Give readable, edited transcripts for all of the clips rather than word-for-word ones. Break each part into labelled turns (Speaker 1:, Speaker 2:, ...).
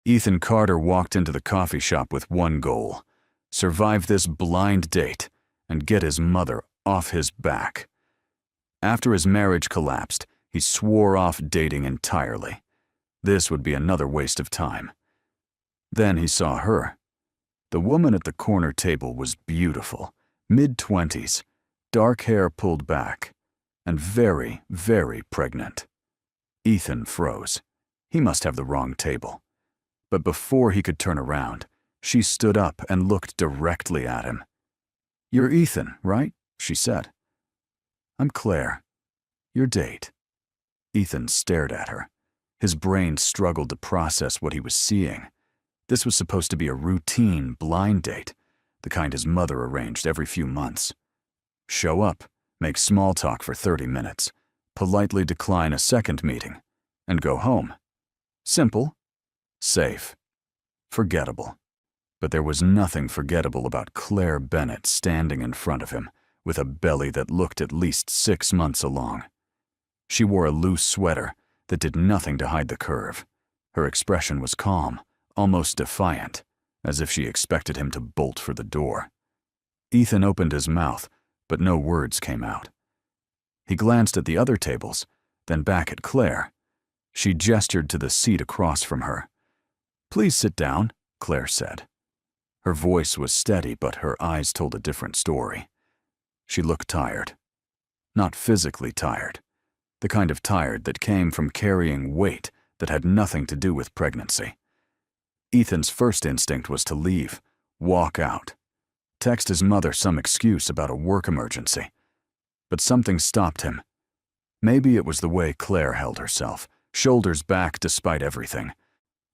Speaker 1: Ethan Carter walked into the coffee shop with one goal: survive this blind date and get his mother off his back. After his marriage collapsed, he swore off dating entirely. This would be another waste of time. Then he saw her. The woman at the corner table was beautiful, mid-20s, dark hair pulled back, and very, very pregnant. Ethan froze. He must have the wrong table. But before he could turn around, she stood up and looked directly at him. "You're Ethan, right?" she said. "I'm Claire. Your date." Ethan stared at her. His brain struggled to process what he was seeing. This was supposed to be a routine blind date, the kind his mother arranged every few months. Show up, make small talk for 30 minutes, politely decline a second meeting, and go home. Simple, safe, forgettable. But there was nothing forgettable about Claire Bennett standing in front of him with a belly that looked at least 6 months along. She wore a loose sweater that did nothing to hide the curve. Her expression was calm, almost defiant, as if she expected him to bolt for the door. Ethan opened his mouth, but no words came out. He glanced at the other tables, then back at Claire. She gestured to the seat across from her. "Please sit down," Claire said. Her voice was steady, but her eyes told a different story. She looked tired. Not physically tired. The kind of tired that came from carrying weight that had nothing to do with pregnancy. Ethan's first instinct was to leave, walk out, text his mother some excuse about a work emergency. But something stopped him. Maybe it was the way Claire held herself, shoulders back despite everything.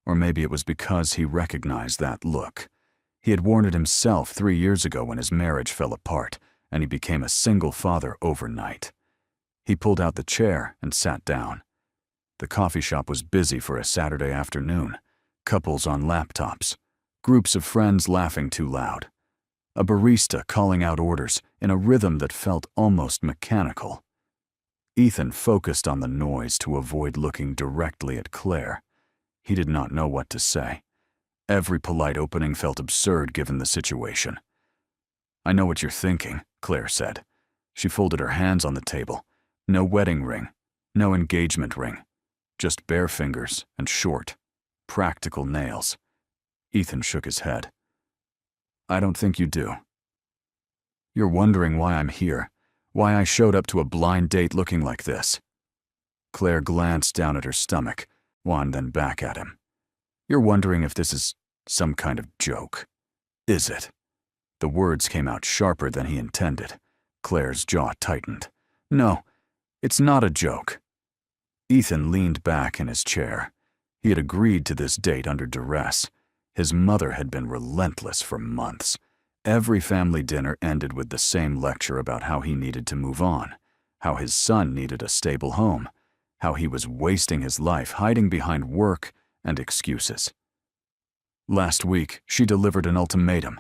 Speaker 1: Or maybe it was because he recognized that look. He had worn it himself 3 years ago when his marriage fell apart and he became a single father overnight. He pulled out the chair and sat down. The coffee shop was busy for a Saturday afternoon. Couples on laptops, groups of friends laughing too loud, a barista calling out orders in a rhythm that felt almost mechanical. Ethan focused on the noise to avoid looking directly at Claire. He did not know what to say. Every polite opening felt absurd given the situation. "I know what you're thinking," Claire said. She folded her hands on the table. No wedding ring, no engagement ring, just bare fingers and short, practical nails. Ethan shook his head. "I don't think you do. You're wondering why I'm here, why I showed up to a blind date looking like this." Claire glanced down at her stomach, Juan then back at him. "You're wondering if this is some kind of joke. Is it?" The words came out sharper than he intended. Claire's jaw tightened. "No, it's not a joke." Ethan leaned back in his chair. He had agreed to this date under duress. His mother had been relentless for months. Every family dinner ended with the same lecture about how he needed to move on, how his son needed a stable home, how he was wasting his life hiding behind work and excuses. Last week, she delivered an ultimatum.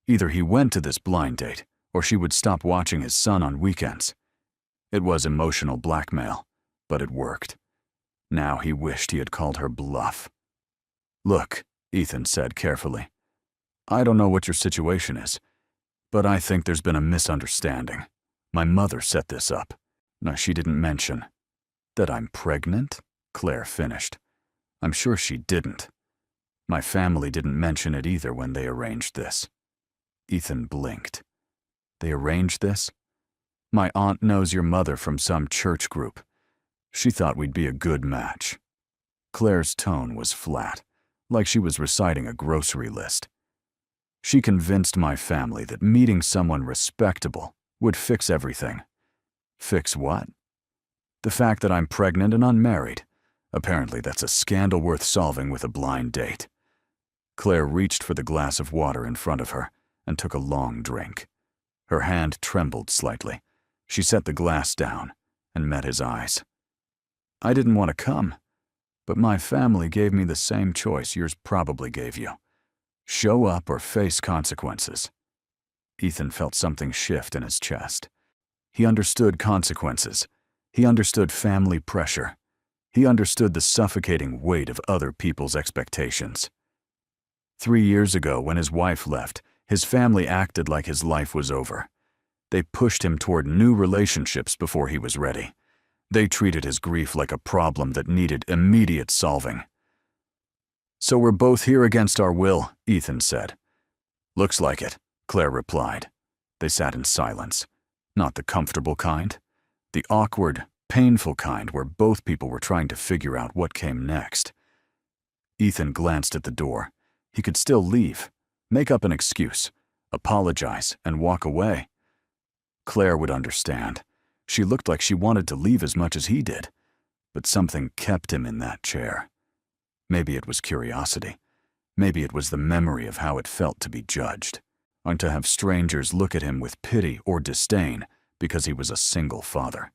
Speaker 1: Either he went to this blind date, or she would stop watching his son on weekends. It was emotional blackmail, but it worked. Now he wished he had called her bluff. "Look," Ethan said carefully, "I don't know what your situation is, but I think there's been a misunderstanding. My mother set this up. No, she didn't mention." "That I'm pregnant?" Claire finished. "I'm sure she didn't. My family didn't mention it either when they arranged this." Ethan blinked. "They arranged this? My aunt knows your mother from some church group. She thought we'd be a good match." Claire's tone was flat, like she was reciting a grocery list. "She convinced my family that meeting someone respectable would fix everything." "Fix what?" "The fact that I'm pregnant and unmarried. Apparently that's a scandal worth solving with a blind date." Claire reached for the glass of water in front of her and took a long drink. Her hand trembled slightly. She set the glass down and met his eyes. "I didn't want to come, but my family gave me the same choice yours probably gave you. Show up or face consequences." Ethan felt something shift in his chest. He understood consequences. He understood family pressure. He understood the suffocating weight of other people's expectations. 3 years ago, when his wife left, his family acted like his life was over. They pushed him toward new relationships before he was ready. They treated his grief like a problem that needed immediate solving. "So we're both here against our will," Ethan said. "Looks like it," Claire replied. They sat in silence. Not the comfortable kind. The awkward, painful kind where both people were trying to figure out what came next. Ethan glanced at the door. He could still leave, make up an excuse, apologize, and walk away. Claire would understand. She looked like she wanted to leave as much as he did, but something kept him in that chair. Maybe it was curiosity. Maybe it was the memory of how it felt to be judged, and to have strangers look at him with pity or disdain because he was a single father.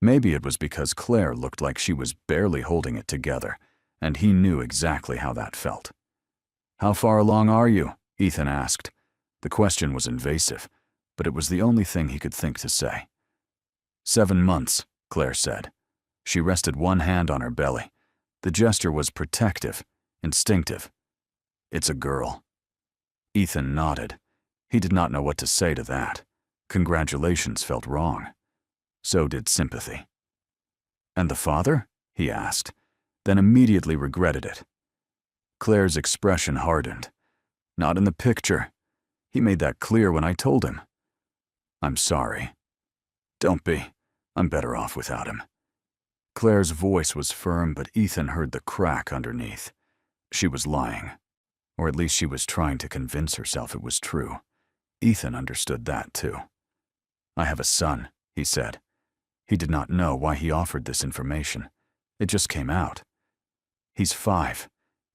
Speaker 1: Maybe it was because Claire looked like she was barely holding it together, and he knew exactly how that felt. "How far along are you?" Ethan asked. The question was invasive, but it was the only thing he could think to say. 7 months, Claire said. She rested one hand on her belly. The gesture was protective, instinctive. "It's a girl." Ethan nodded. He did not know what to say to that. Congratulations felt wrong. So did sympathy. "And the father?" he asked, then immediately regretted it. Claire's expression hardened. "Not in the picture. He made that clear when I told him." "I'm sorry." "Don't be. I'm better off without him." Claire's voice was firm, but Ethan heard the crack underneath. She was lying. Or at least she was trying to convince herself it was true. Ethan understood that too. "I have a son," he said. He did not know why he offered this information. It just came out. "He's 5.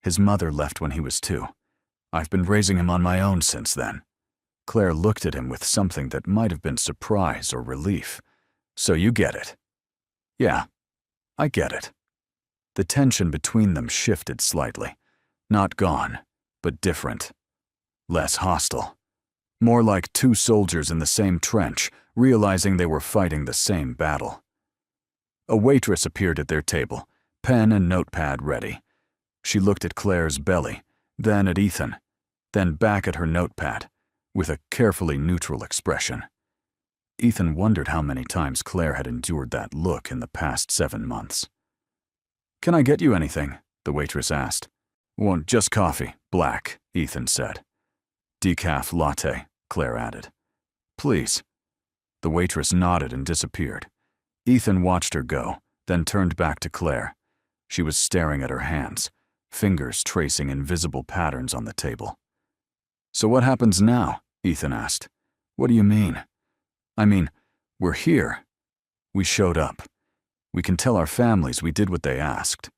Speaker 1: His mother left when he was 2. I've been raising him on my own since then." Claire looked at him with something that might have been surprise or relief. "So you get it?" "Yeah, I get it." The tension between them shifted slightly. Not gone, but different. Less hostile. More like two soldiers in the same trench, realizing they were fighting the same battle. A waitress appeared at their table, pen and notepad ready. She looked at Claire's belly, then at Ethan, then back at her notepad, with a carefully neutral expression. Ethan wondered how many times Claire had endured that look in the past 7 months. "Can I get you anything?" the waitress asked. "Want just coffee, black," Ethan said. "Decaf latte," Claire added. "Please." The waitress nodded and disappeared. Ethan watched her go, then turned back to Claire. She was staring at her hands, fingers tracing invisible patterns on the table. "So what happens now?" Ethan asked. "What do you mean?" "I mean, we're here. We showed up. We can tell our families we did what they asked.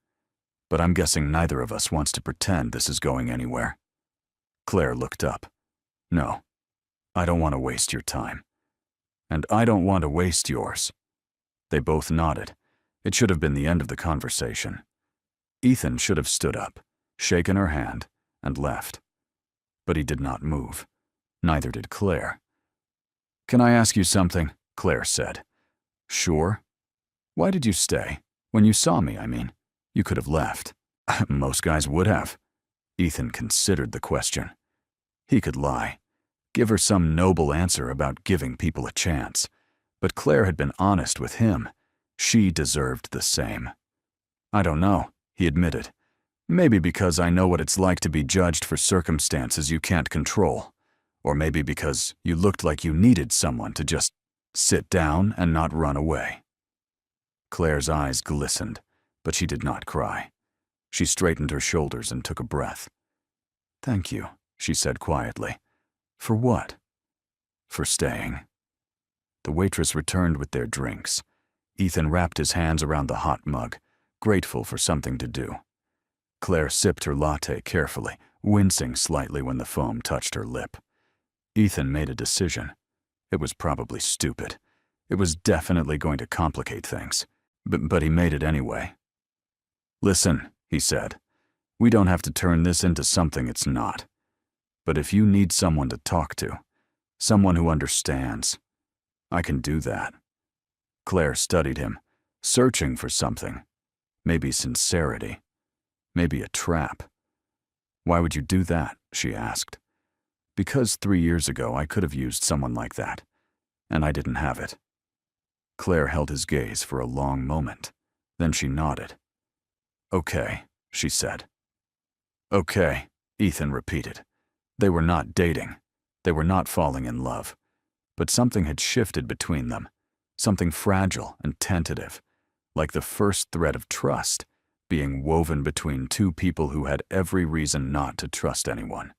Speaker 1: But I'm guessing neither of us wants to pretend this is going anywhere." Claire looked up. "No, I don't want to waste your time. And I don't want to waste yours." They both nodded. It should have been the end of the conversation. Ethan should have stood up, shaken her hand, and left. But he did not move. Neither did Claire. "Can I ask you something?" Claire said. "Sure." "Why did you stay? When you saw me, I mean. You could have left." "Most guys would have." Ethan considered the question. He could lie, give her some noble answer about giving people a chance. But Claire had been honest with him. She deserved the same. "I don't know," he admitted. "Maybe because I know what it's like to be judged for circumstances you can't control. Or maybe because you looked like you needed someone to just sit down and not run away." Claire's eyes glistened, but she did not cry. She straightened her shoulders and took a breath. "Thank you," she said quietly. "For what?" "For staying." The waitress returned with their drinks. Ethan wrapped his hands around the hot mug, grateful for something to do. Claire sipped her latte carefully, wincing slightly when the foam touched her lip. Ethan made a decision. It was probably stupid. It was definitely going to complicate things. But he made it anyway. "Listen," he said. "We don't have to turn this into something it's not. But if you need someone to talk to, someone who understands, I can do that." Claire studied him, searching for something. maybe sincerity, maybe a trap. Why would you do that? She asked. Because 3 years ago I could have used someone like that, and I didn't have it. Claire held his gaze for a long moment. Then she nodded. Okay, she said. Okay, Ethan repeated. They were not dating. They were not falling in love. But something had shifted between them, something fragile and tentative, like the first thread of trust being woven between two people who had every reason not to trust anyone.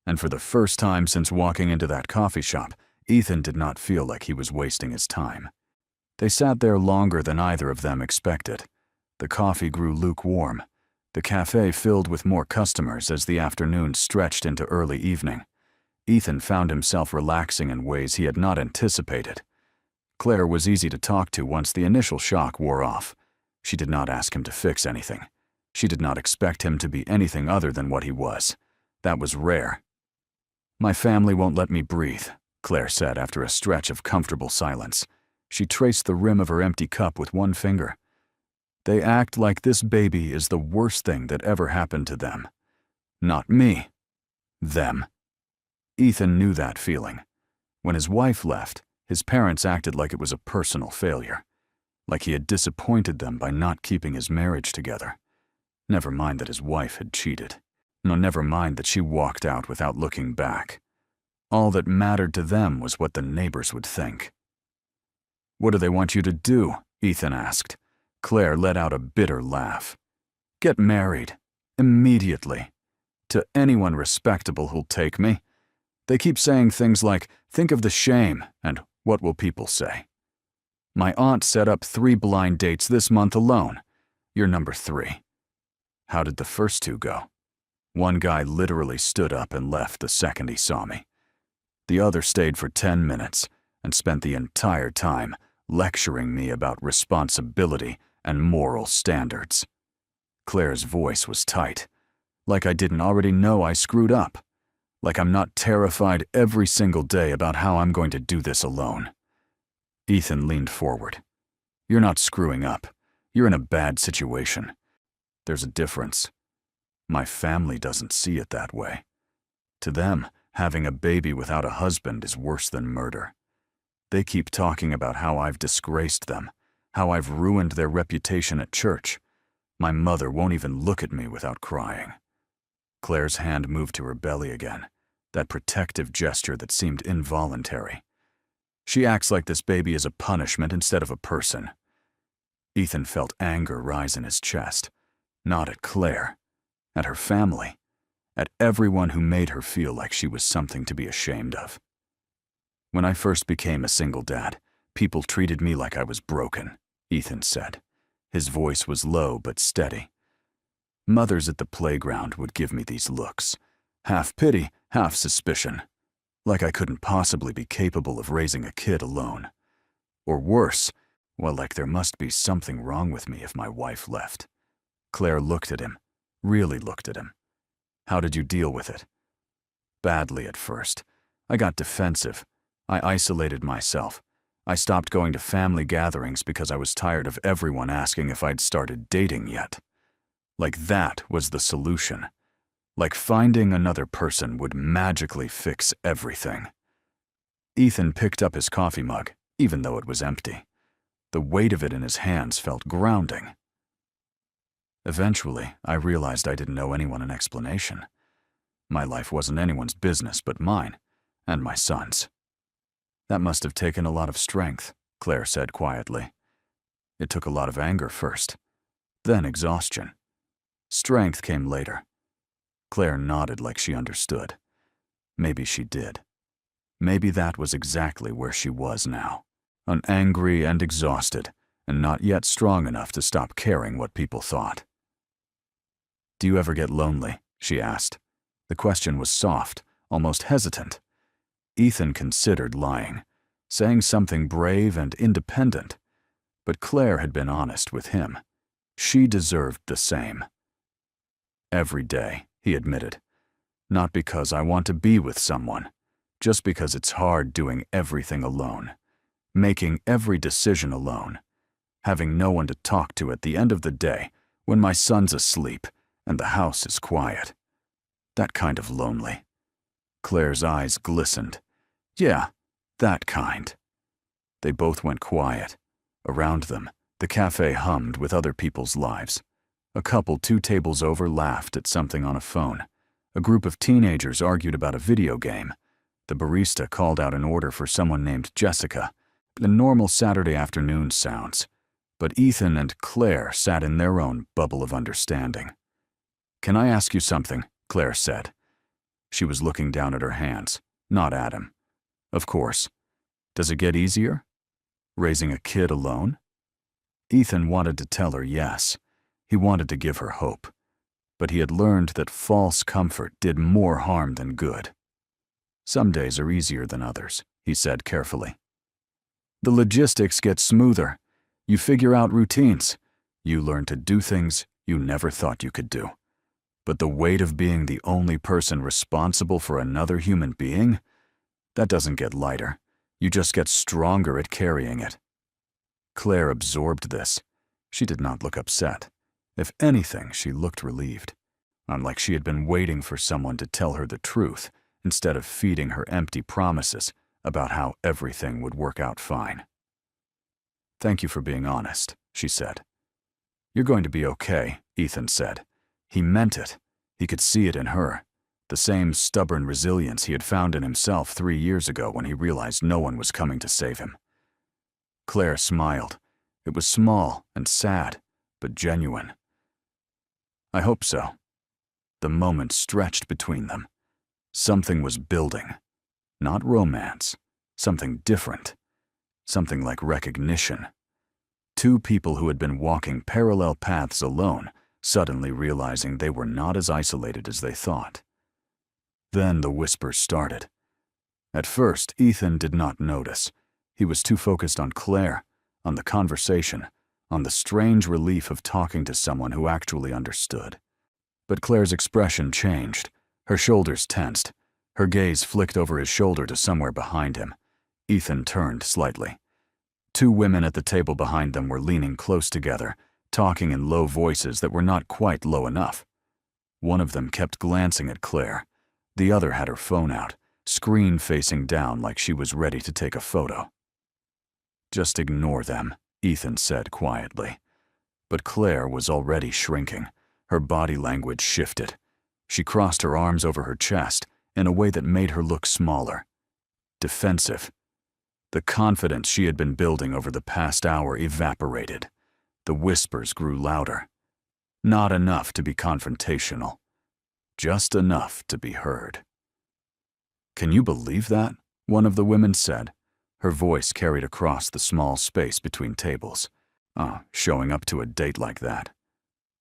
Speaker 1: And for the first time since walking into that coffee shop, Ethan did not feel like he was wasting his time. They sat there longer than either of them expected. The coffee grew lukewarm. The cafe filled with more customers as the afternoon stretched into early evening. Ethan found himself relaxing in ways he had not anticipated. Claire was easy to talk to once the initial shock wore off. She did not ask him to fix anything. She did not expect him to be anything other than what he was. That was rare. My family won't let me breathe, Claire said after a stretch of comfortable silence. She traced the rim of her empty cup with one finger. They act like this baby is the worst thing that ever happened to them. Not me. Them. Ethan knew that feeling. When his wife left, his parents acted like it was a personal failure, like he had disappointed them by not keeping his marriage together. Never mind that his wife had cheated. No, never mind that she walked out without looking back. All that mattered to them was what the neighbors would think. What do they want you to do? Ethan asked. Claire let out a bitter laugh. Get married. Immediately. To anyone respectable who'll take me. They keep saying things like, think of the shame, and what will people say? My aunt set up 3 blind dates this month alone. You're number 3. How did the first 2 go? One guy literally stood up and left the second he saw me. The other stayed for 10 minutes and spent the entire time lecturing me about responsibility and moral standards. Claire's voice was tight, like I didn't already know I screwed up, like I'm not terrified every single day about how I'm going to do this alone. Ethan leaned forward. You're not screwing up. You're in a bad situation. There's a difference. My family doesn't see it that way. To them, having a baby without a husband is worse than murder. They keep talking about how I've disgraced them, how I've ruined their reputation at church. My mother won't even look at me without crying. Claire's hand moved to her belly again, that protective gesture that seemed involuntary. She acts like this baby is a punishment instead of a person. Ethan felt anger rise in his chest, not at Claire, at her family, at everyone who made her feel like she was something to be ashamed of. When I first became a single dad, people treated me like I was broken, Ethan said. His voice was low but steady. Mothers at the playground would give me these looks, half pity, half suspicion, like I couldn't possibly be capable of raising a kid alone. Or worse, well, like there must be something wrong with me if my wife left. Claire looked at him, really looked at him. How did you deal with it? Badly at first. I got defensive. I isolated myself. I stopped going to family gatherings because I was tired of everyone asking if I'd started dating yet. Like that was the solution. Like finding another person would magically fix everything. Ethan picked up his coffee mug, even though it was empty. The weight of it in his hands felt grounding. Eventually, I realized I didn't owe anyone an explanation. My life wasn't anyone's business but mine, and my son's. That must have taken a lot of strength, Claire said quietly. It took a lot of anger first, then exhaustion. Strength came later. Claire nodded like she understood. Maybe she did. Maybe that was exactly where she was now, angry and exhausted, and not yet strong enough to stop caring what people thought. Do you ever get lonely? She asked. The question was soft, almost hesitant. Ethan considered lying, saying something brave and independent. But Claire had been honest with him. She deserved the same. Every day, he admitted. Not because I want to be with someone, just because it's hard doing everything alone, making every decision alone, having no one to talk to at the end of the day when my son's asleep and the house is quiet. That kind of lonely. Claire's eyes glistened. Yeah, that kind. They both went quiet. Around them, the cafe hummed with other people's lives. A couple 2 tables over laughed at something on a phone. A group of teenagers argued about a video game. The barista called out an order for someone named Jessica. The normal Saturday afternoon sounds. But Ethan and Claire sat in their own bubble of understanding. "Can I ask you something?" Claire said. She was looking down at her hands, not at him. "Of course. Does it get easier? Raising a kid alone?" Ethan wanted to tell her yes. He wanted to give her hope. But he had learned that false comfort did more harm than good. "Some days are easier than others," he said carefully. "The logistics get smoother. You figure out routines. You learn to do things you never thought you could do. But the weight of being the only person responsible for another human being, that doesn't get lighter. You just get stronger at carrying it." Claire absorbed this. She did not look upset. If anything, she looked relieved, unlike she had been waiting for someone to tell her the truth instead of feeding her empty promises about how everything would work out fine. "Thank you for being honest," she said. "You're going to be okay," Ethan said. He meant it. He could see it in her, the same stubborn resilience he had found in himself 3 years ago when he realized no one was coming to save him. Claire smiled. It was small and sad, but genuine. "I hope so." The moment stretched between them. Something was building. Not romance. Something different. Something like recognition. 2 people who had been walking parallel paths alone, suddenly realizing they were not as isolated as they thought. Then the whispers started. At first, Ethan did not notice. He was too focused on Claire, on the conversation, on the strange relief of talking to someone who actually understood. But Claire's expression changed. Her shoulders tensed. Her gaze flicked over his shoulder to somewhere behind him. Ethan turned slightly. 2 women at the table behind them were leaning close together, talking in low voices that were not quite low enough. One of them kept glancing at Claire. The other had her phone out, screen facing down like she was ready to take a photo. "Just ignore them," Ethan said quietly. But Claire was already shrinking. Her body language shifted. She crossed her arms over her chest in a way that made her look smaller. Defensive. The confidence she had been building over the past hour evaporated. The whispers grew louder. Not enough to be confrontational. Just enough to be heard. "Can you believe that?" one of the women said. Her voice carried across the small space between tables. Showing up to a date like that.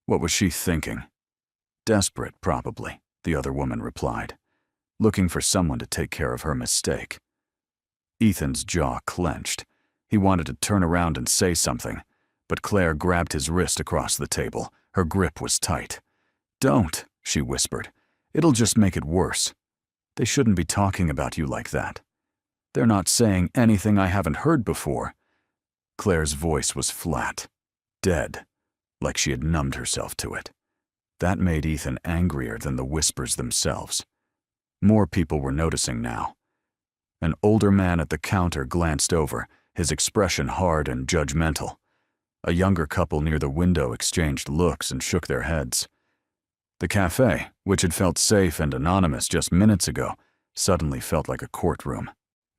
Speaker 1: What was she thinking? "Desperate, probably," the other woman replied. "Looking for someone to take care of her mistake." Ethan's jaw clenched. He wanted to turn around and say something, but Claire grabbed his wrist across the table. Her grip was tight. "Don't," she whispered. "It'll just make it worse. They shouldn't be talking about you like that. They're not saying anything I haven't heard before." Claire's voice was flat, dead, like she had numbed herself to it. That made Ethan angrier than the whispers themselves. More people were noticing now. An older man at the counter glanced over, his expression hard and judgmental. A younger couple near the window exchanged looks and shook their heads. The cafe, which had felt safe and anonymous just minutes ago, suddenly felt like a courtroom.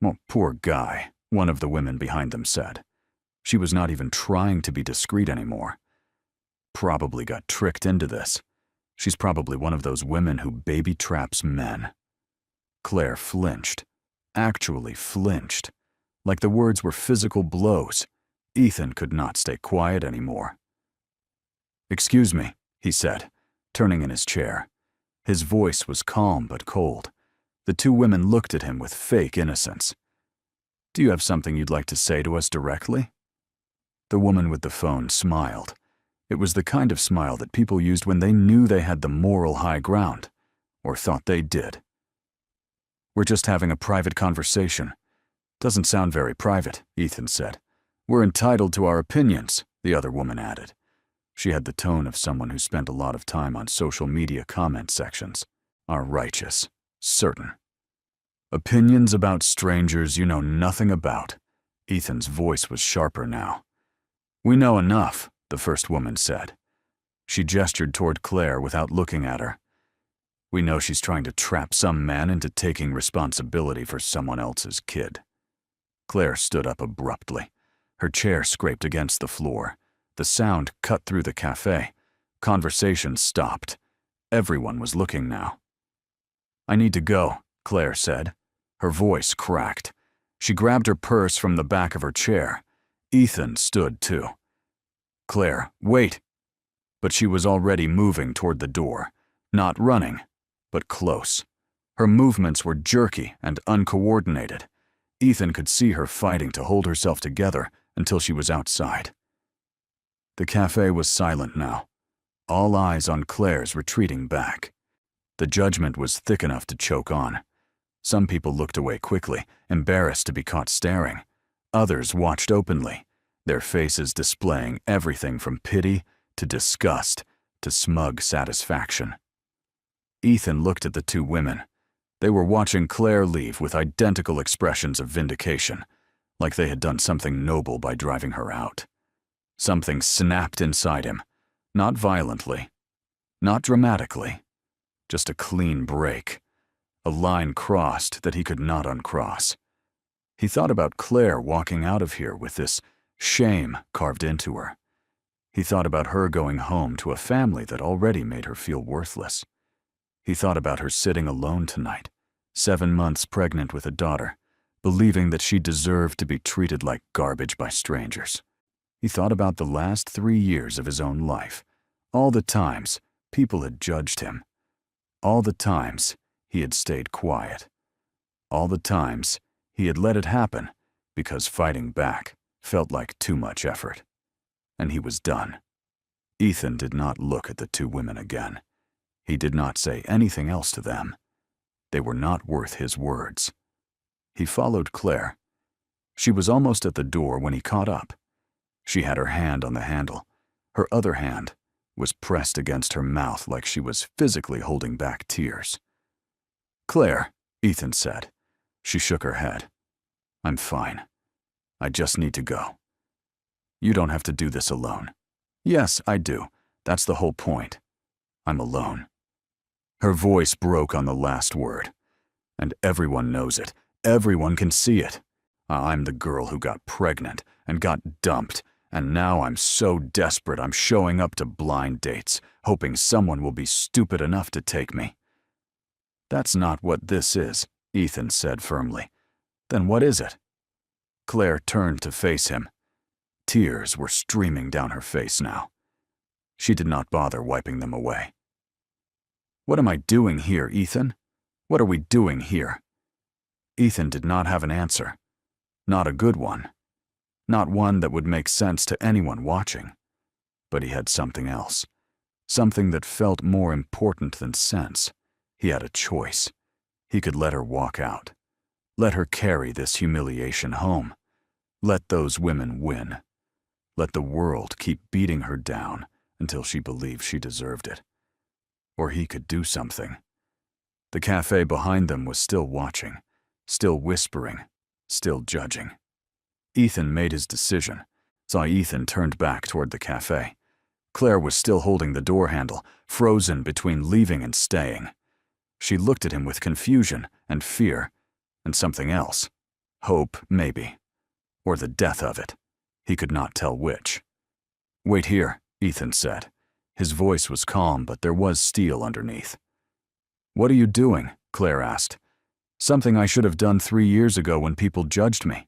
Speaker 1: "Oh, poor guy," one of the women behind them said. She was not even trying to be discreet anymore. Probably got tricked into this. She's probably one of those women who baby traps men. Claire flinched. Actually flinched. Like the words were physical blows. Ethan could not stay quiet anymore. "Excuse me," he said, turning in his chair. His voice was calm but cold. The 2 women looked at him with fake innocence. "Do you have something you'd like to say to us directly?" The woman with the phone smiled. It was the kind of smile that people used when they knew they had the moral high ground, or thought they did. "We're just having a private conversation." "Doesn't sound very private," Ethan said. "We're entitled to our opinions. the other woman added. She had the tone of someone who spent a lot of time on social media comment sections. Are righteous, certain. Opinions about strangers you know nothing about. Ethan's voice was sharper now. We know enough, the first woman said. She gestured toward Claire without looking at her. We know she's trying to trap some man into taking responsibility for someone else's kid. Claire stood up abruptly. Her chair scraped against the floor. The sound cut through the cafe. Conversation stopped. Everyone was looking now. I need to go, Claire said. Her voice cracked. She grabbed her purse from the back of her chair. Ethan stood too. Claire, wait. But she was already moving toward the door. Not running, but close. Her movements were jerky and uncoordinated. Ethan could see her fighting to hold herself together until she was outside. The cafe was silent now, all eyes on Claire's retreating back. The judgment was thick enough to choke on. Some people looked away quickly, embarrassed to be caught staring. Others watched openly, their faces displaying everything from pity to disgust to smug satisfaction. Ethan looked at the two women. They were watching Claire leave with identical expressions of vindication, like they had done something noble by driving her out. Something snapped inside him, not violently, not dramatically, just a clean break, a line crossed that he could not uncross. He thought about Claire walking out of here with this shame carved into her. He thought about her going home to a family that already made her feel worthless. He thought about her sitting alone tonight, 7 months pregnant with a daughter, believing that she deserved to be treated like garbage by strangers. He thought about the last 3 years of his own life, all the times people had judged him, all the times he had stayed quiet, all the times he had let it happen because fighting back felt like too much effort. And he was done. Ethan did not look at the two women again. He did not say anything else to them. They were not worth his words. He followed Claire. She was almost at the door when he caught up. She had her hand on the handle. Her other hand was pressed against her mouth like she was physically holding back tears. Claire, Ethan said. She shook her head. I'm fine. I just need to go. You don't have to do this alone. Yes, I do. That's the whole point. I'm alone. Her voice broke on the last word. And everyone knows it. Everyone can see it. I'm the girl who got pregnant and got dumped, and now I'm so desperate I'm showing up to blind dates, hoping someone will be stupid enough to take me. That's not what this is, Ethan said firmly. Then what is it? Claire turned to face him. Tears were streaming down her face now. She did not bother wiping them away. What am I doing here, Ethan? What are we doing here? Ethan did not have an answer. Not a good one. Not one that would make sense to anyone watching. But he had something else. Something that felt more important than sense. He had a choice. He could let her walk out. Let her carry this humiliation home. Let those women win. Let the world keep beating her down until she believed she deserved it. Or he could do something. The cafe behind them was still watching, still whispering, still judging. Ethan made his decision. Saw Ethan turned back toward the cafe. Claire was still holding the door handle, frozen between leaving and staying. She looked at him with confusion and fear, and something else. Hope, maybe. Or the death of it. He could not tell which. Wait here, Ethan said. His voice was calm, but there was steel underneath. What are you doing? Claire asked. Something I should have done 3 years ago when people judged me.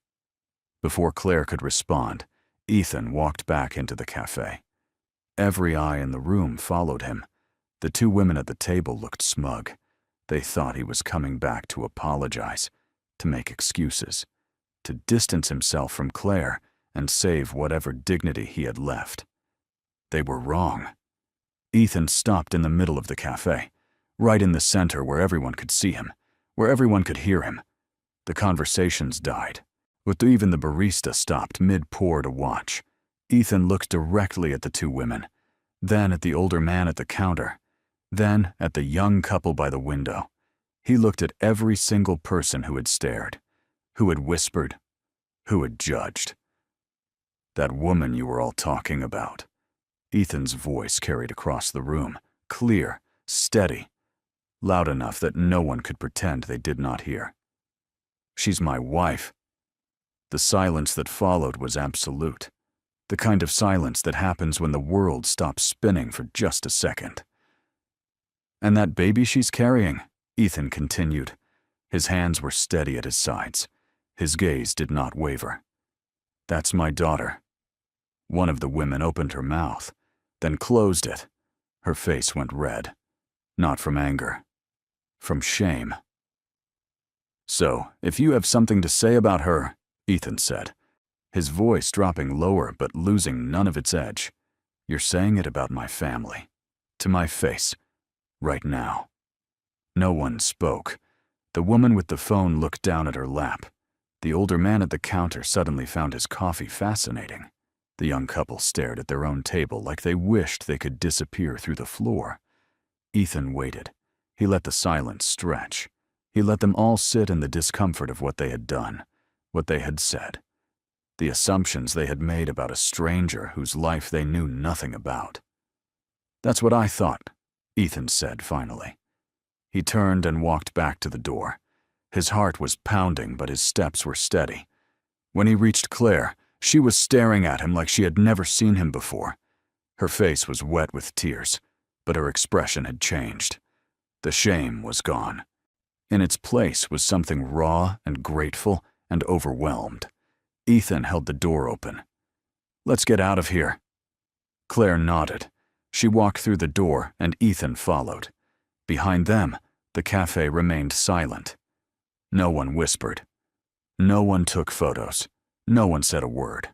Speaker 1: Before Claire could respond, Ethan walked back into the cafe. Every eye in the room followed him. The two women at the table looked smug. They thought he was coming back to apologize, to make excuses, to distance himself from Claire and save whatever dignity he had left. They were wrong. Ethan stopped in the middle of the cafe, right in the center where everyone could see him, where everyone could hear him. The conversations died, but even the barista stopped mid-pour to watch. Ethan looked directly at the two women, then at the older man at the counter, then at the young couple by the window. He looked at every single person who had stared, who had whispered, who had judged. "That woman you were all talking about." Ethan's voice carried across the room, clear, steady, loud enough that no one could pretend they did not hear. "She's my wife." The silence that followed was absolute, the kind of silence that happens when the world stops spinning for just a second. "And that baby she's carrying," Ethan continued. His hands were steady at his sides. His gaze did not waver. "That's my daughter." One of the women opened her mouth, then closed it. Her face went red, not from anger, from shame. "So, if you have something to say about her," Ethan said, his voice dropping lower but losing none of its edge, "you're saying it about my family, to my face, right now." No one spoke. The woman with the phone looked down at her lap. The older man at the counter suddenly found his coffee fascinating. The young couple stared at their own table like they wished they could disappear through the floor. Ethan waited. He let the silence stretch. He let them all sit in the discomfort of what they had done, what they had said, the assumptions they had made about a stranger whose life they knew nothing about. "That's what I thought," Ethan said finally. He turned and walked back to the door. His heart was pounding, but his steps were steady. When he reached Claire, she was staring at him like she had never seen him before. Her face was wet with tears, but her expression had changed. The shame was gone. In its place was something raw and grateful and overwhelmed. Ethan held the door open. "Let's get out of here." Claire nodded. She walked through the door, and Ethan followed. Behind them, the cafe remained silent. No one whispered. No one took photos. No one said a word.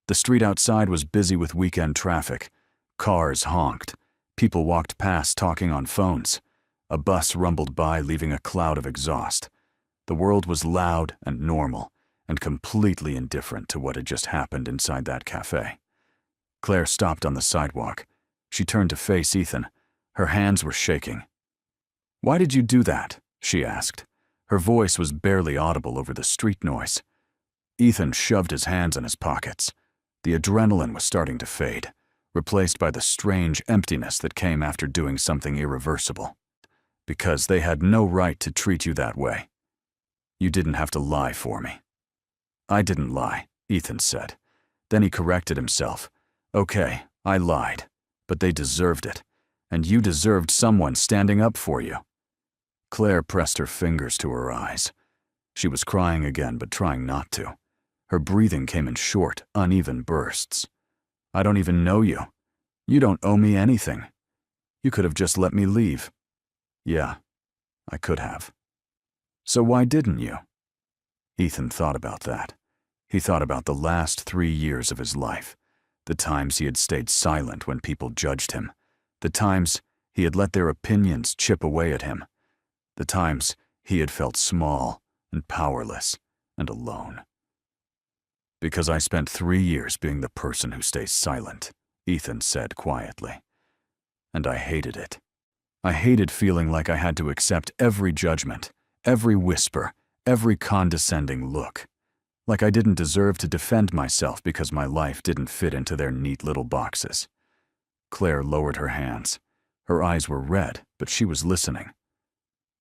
Speaker 1: The street outside was busy with weekend traffic. Cars honked. People walked past talking on phones. A bus rumbled by, leaving a cloud of exhaust. The world was loud and normal, and completely indifferent to what had just happened inside that cafe. Claire stopped on the sidewalk. She turned to face Ethan. Her hands were shaking. "Why did you do that?" she asked. Her voice was barely audible over the street noise. Ethan shoved his hands in his pockets. The adrenaline was starting to fade, replaced by the strange emptiness that came after doing something irreversible. "Because they had no right to treat you that way. You didn't have to lie for me." "I didn't lie," Ethan said. Then he corrected himself. "Okay, I lied, but they deserved it. And you deserved someone standing up for you." Claire pressed her fingers to her eyes. She was crying again, but trying not to. Her breathing came in short, uneven bursts. "I don't even know you. You don't owe me anything. You could have just let me leave." "Yeah, I could have." "So why didn't you?" Ethan thought about that. He thought about the last 3 years of his life, the times he had stayed silent when people judged him, the times he had let their opinions chip away at him, the times he had felt small and powerless and alone. "Because I spent 3 years being the person who stays silent," Ethan said quietly. "And I hated it. I hated feeling like I had to accept every judgment, every whisper, every condescending look. Like I didn't deserve to defend myself because my life didn't fit into their neat little boxes." Claire lowered her hands. Her eyes were red, but she was listening.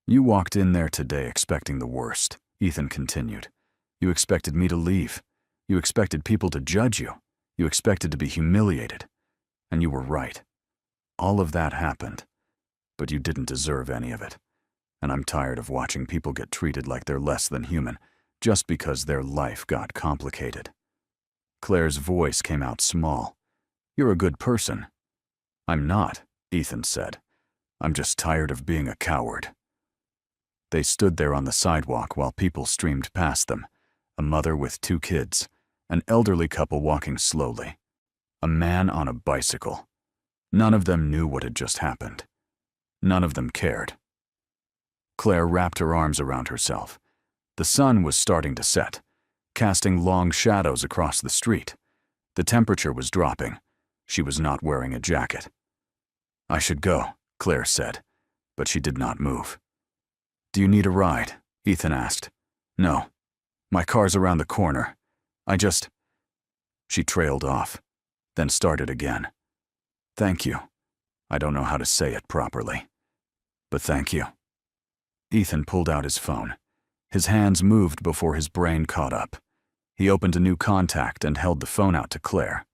Speaker 1: "You walked in there today expecting the worst," Ethan continued. "You expected me to leave. You expected people to judge you. You expected to be humiliated. And you were right. All of that happened. But you didn't deserve any of it. And I'm tired of watching people get treated like they're less than human just because their life got complicated." Claire's voice came out small. "You're a good person." "I'm not," Ethan said. "I'm just tired of being a coward." They stood there on the sidewalk while people streamed past them. A mother with 2 kids, an elderly couple walking slowly, a man on a bicycle. None of them knew what had just happened. None of them cared. Claire wrapped her arms around herself. The sun was starting to set, casting long shadows across the street. The temperature was dropping. She was not wearing a jacket. "I should go," Claire said, but she did not move. "Do you need a ride?" Ethan asked. "No. My car's around the corner. She trailed off, then started again. "Thank you. I don't know how to say it properly, but thank you." Ethan pulled out his phone. His hands moved before his brain caught up. He opened a new contact and held the phone out to Claire.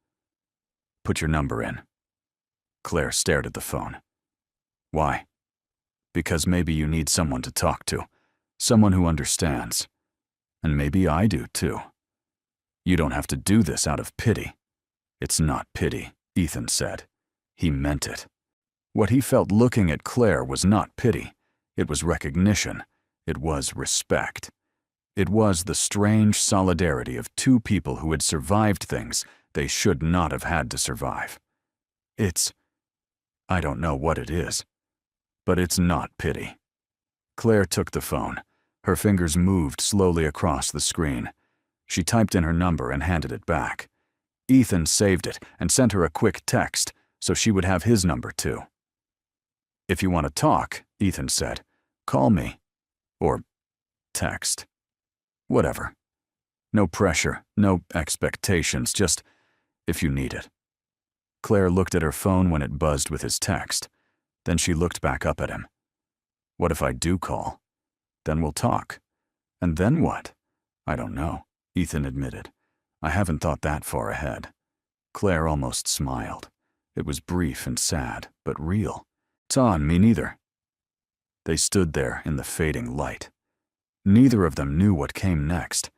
Speaker 1: "Put your number in." Claire stared at the phone. "Why?" "Because maybe you need someone to talk to, someone who understands. And maybe I do too. You don't have to do this out of pity." "It's not pity," Ethan said. He meant it. What he felt looking at Claire was not pity. It was recognition. It was respect. It was the strange solidarity of two people who had survived things they should not have had to survive. I don't know what it is, but it's not pity. Claire took the phone. Her fingers moved slowly across the screen. She typed in her number and handed it back. Ethan saved it and sent her a quick text so she would have his number too. "If you want to talk," Ethan said, "call me. Or text. Whatever. No pressure, no expectations, just if you need it." Claire looked at her phone when it buzzed with his text. Then she looked back up at him. "What if I do call? Then we'll talk. And then what?" "I don't know," Ethan admitted. "I haven't thought that far ahead." Claire almost smiled. It was brief and sad, but real. "It's on, me neither." They stood there in the fading light. Neither of them knew what came next.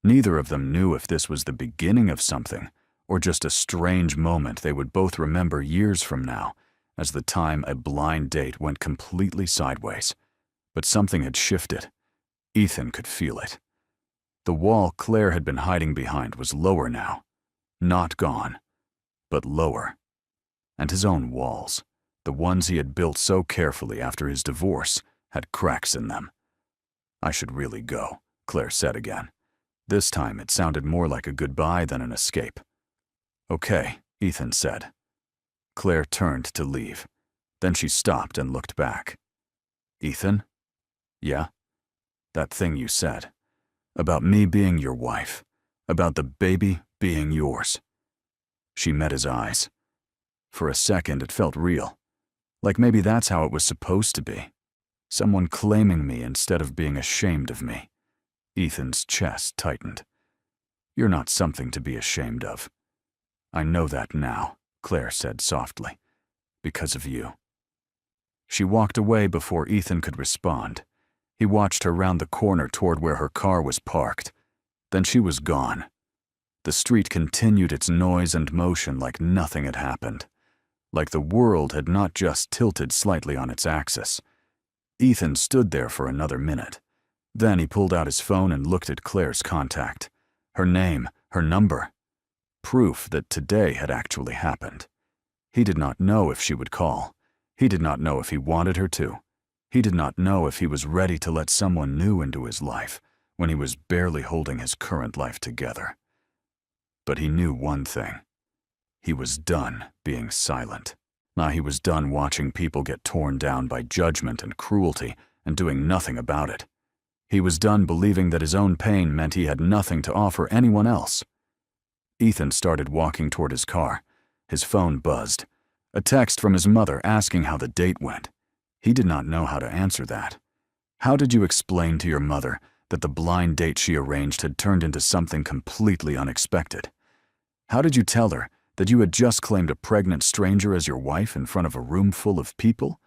Speaker 1: Neither of them knew if this was the beginning of something, or just a strange moment they would both remember years from now, as the time a blind date went completely sideways. But something had shifted. Ethan could feel it. The wall Claire had been hiding behind was lower now. Not gone, but lower. And his own walls, the ones he had built so carefully after his divorce, had cracks in them. "I should really go," Claire said again. This time it sounded more like a goodbye than an escape. "Okay," Ethan said. Claire turned to leave. Then she stopped and looked back. "Ethan?" "Yeah?" "That thing you said. About me being your wife. About the baby being yours." She met his eyes. For a second it felt real. Like maybe that's how it was supposed to be. Someone claiming me instead of being ashamed of me. Ethan's chest tightened. "You're not something to be ashamed of." "I know that now," Claire said softly. "Because of you." She walked away before Ethan could respond. He watched her round the corner toward where her car was parked. Then she was gone. The street continued its noise and motion like nothing had happened. Like the world had not just tilted slightly on its axis. Ethan stood there for another minute. Then he pulled out his phone and looked at Claire's contact. Her name, her number. Proof that today had actually happened. He did not know if she would call. He did not know if he wanted her to. He did not know if he was ready to let someone new into his life when he was barely holding his current life together. But he knew one thing. He was done being silent. Now he was done watching people get torn down by judgment and cruelty and doing nothing about it. He was done believing that his own pain meant he had nothing to offer anyone else. Ethan started walking toward his car. His phone buzzed. A text from his mother asking how the date went. He did not know how to answer that. How did you explain to your mother that the blind date she arranged had turned into something completely unexpected? How did you tell her that you had just claimed a pregnant stranger as your wife in front of a room full of people?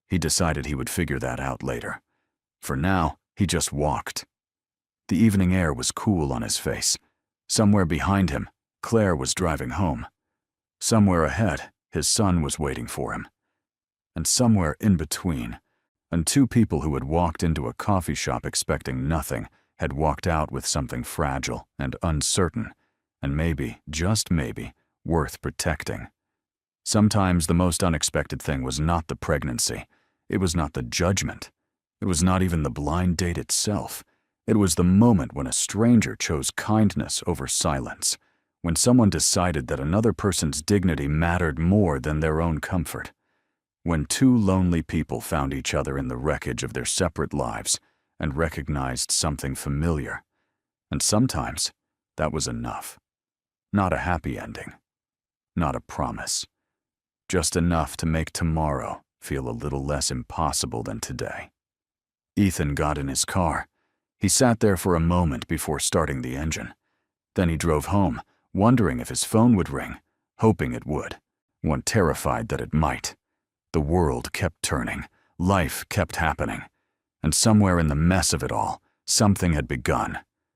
Speaker 1: He decided he would figure that out later. For now, he just walked. The evening air was cool on his face. Somewhere behind him, Claire was driving home. Somewhere ahead, his son was waiting for him. And somewhere in between, and two people who had walked into a coffee shop expecting nothing had walked out with something fragile and uncertain, and maybe, just maybe, worth protecting. Sometimes the most unexpected thing was not the pregnancy. It was not the judgment. It was not even the blind date itself. It was the moment when a stranger chose kindness over silence, when someone decided that another person's dignity mattered more than their own comfort. When two lonely people found each other in the wreckage of their separate lives and recognized something familiar. And sometimes that was enough. Not a happy ending. Not a promise. Just enough to make tomorrow feel a little less impossible than today. Ethan got in his car. He sat there for a moment before starting the engine. Then he drove home, wondering if his phone would ring, hoping it would, one terrified that it might. The world kept turning, life kept happening, and somewhere in the mess of it all, something had begun,